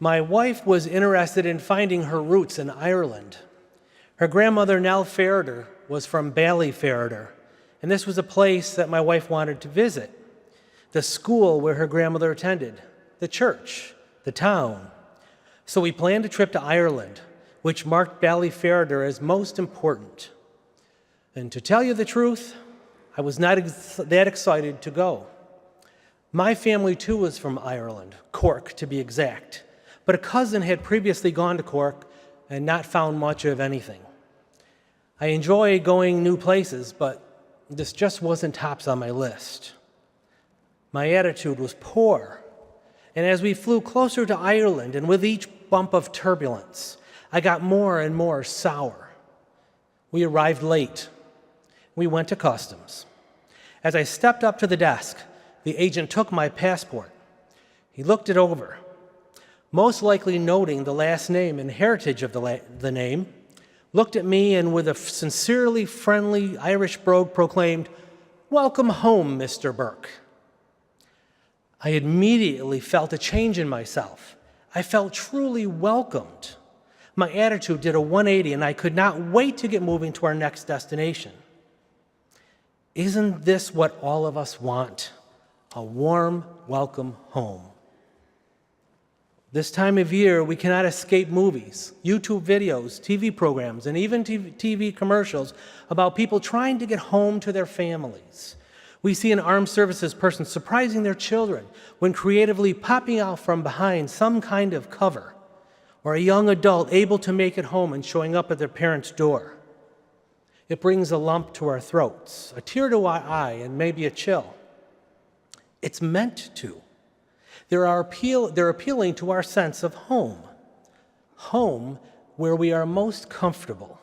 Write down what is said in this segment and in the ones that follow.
My wife was interested in finding her roots in Ireland. Her grandmother, Nell Ferreter, was from Ballyferreter, and this was a place that my wife wanted to visit. The school where her grandmother attended, the church, the town. So we planned a trip to Ireland, which marked Ballyferreter as most important. And to tell you the truth, I was not that excited to go. My family too was from Ireland, Cork to be exact, but a cousin had previously gone to Cork and not found much of anything. I enjoy going new places, but this just wasn't tops on my list. My attitude was poor, and as we flew closer to Ireland and with each bump of turbulence, I got more and more sour. We arrived late. We went to customs. As I stepped up to the desk, the agent took my passport. He looked it over, most likely noting the last name and heritage of the name, looked at me and with a sincerely friendly Irish brogue proclaimed, "Welcome home, Mr. Burke." I immediately felt a change in myself. I felt truly welcomed. My attitude did a 180, and I could not wait to get moving to our next destination. Isn't this what all of us want? A warm welcome home. This time of year, we cannot escape movies, YouTube videos, TV programs, and even TV commercials about people trying to get home to their families. We see an armed services person surprising their children when creatively popping out from behind some kind of cover, or a young adult able to make it home and showing up at their parents' door. It brings a lump to our throats, a tear to our eye, and maybe a chill. It's meant to. They're appealing to our sense of home. Home where we are most comfortable,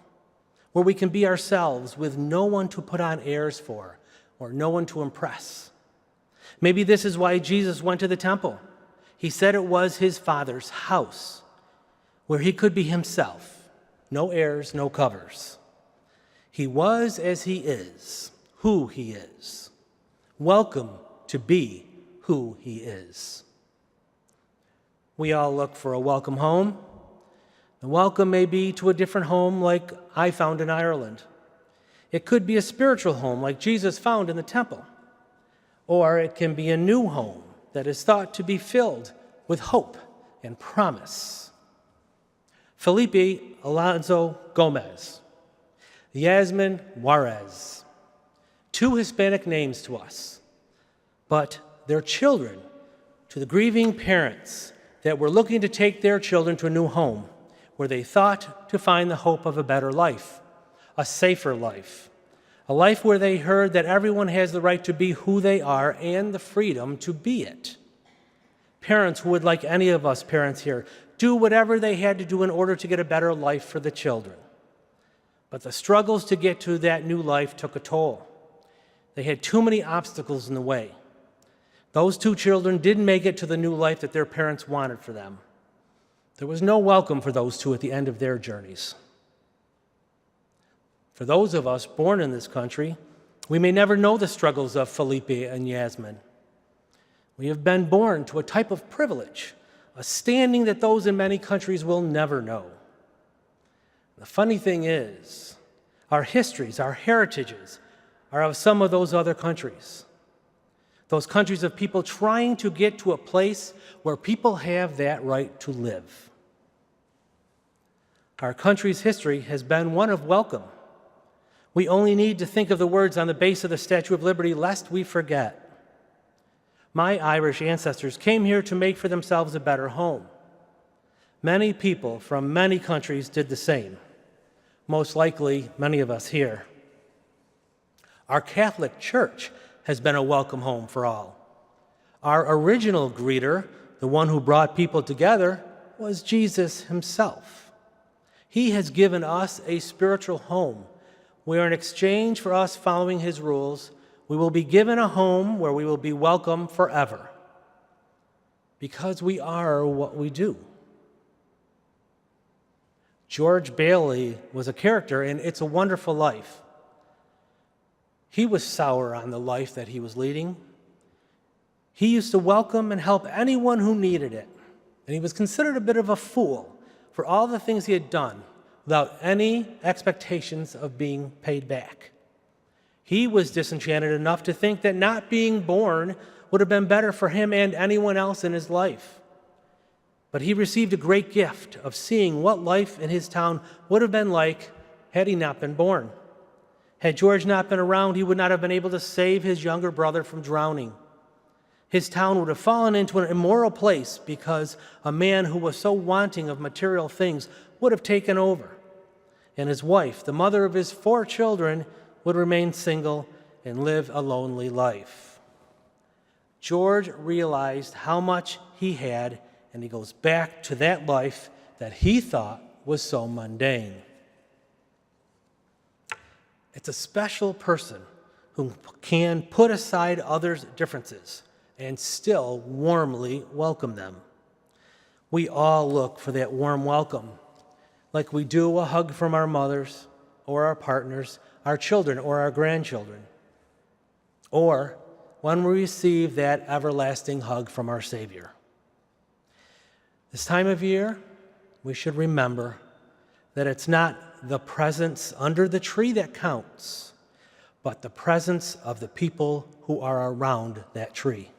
where we can be ourselves with no one to put on airs for or no one to impress. Maybe this is why Jesus went to the temple. He said it was his Father's house, where he could be himself, no airs, no covers. He was as he is, who he is. Welcome to be who he is. We all look for a welcome home. The welcome may be to a different home like I found in Ireland. It could be a spiritual home like Jesus found in the temple. Or it can be a new home that is thought to be filled with hope and promise. Felipe Alonso Gomez, Yasmin Juarez, two Hispanic names to us, but they're children to the grieving parents that were looking to take their children to a new home where they thought to find the hope of a better life, a safer life, a life where they heard that everyone has the right to be who they are and the freedom to be it. Parents who would, like any of us parents here, do whatever they had to do in order to get a better life for the children. But the struggles to get to that new life took a toll. They had too many obstacles in the way. Those two children didn't make it to the new life that their parents wanted for them. There was no welcome for those two at the end of their journeys. For those of us born in this country, we may never know the struggles of Felipe and Yasmin. We have been born to a type of privilege, a standing that those in many countries will never know. The funny thing is, our histories, our heritages, are of some of those other countries. Those countries of people trying to get to a place where people have that right to live. Our country's history has been one of welcome. We only need to think of the words on the base of the Statue of Liberty, lest we forget. My Irish ancestors came here to make for themselves a better home. Many people from many countries did the same. Most likely, many of us here. Our Catholic Church has been a welcome home for all. Our original greeter, the one who brought people together, was Jesus himself. He has given us a spiritual home where in exchange for us following his rules, we will be given a home where we will be welcome forever because we are what we do. George Bailey was a character in It's a Wonderful Life. He was sour on the life that he was leading. He used to welcome and help anyone who needed it. and he was considered a bit of a fool for all the things he had done without any expectations of being paid back. He was disenchanted enough to think that not being born would have been better for him and anyone else in his life. But he received a great gift of seeing what life in his town would have been like had he not been born. Had George not been around, he would not have been able to save his younger brother from drowning. His town would have fallen into an immoral place because a man who was so wanting of material things would have taken over. And his wife, the mother of his 4 children, would remain single and live a lonely life. George realized how much he had, and he goes back to that life that he thought was so mundane. It's a special person who can put aside others' differences and still warmly welcome them. We all look for that warm welcome, like we do a hug from our mothers or our partners, our children or our grandchildren, or when we receive that everlasting hug from our Savior. This time of year, we should remember that it's not the presence under the tree that counts, but the presence of the people who are around that tree.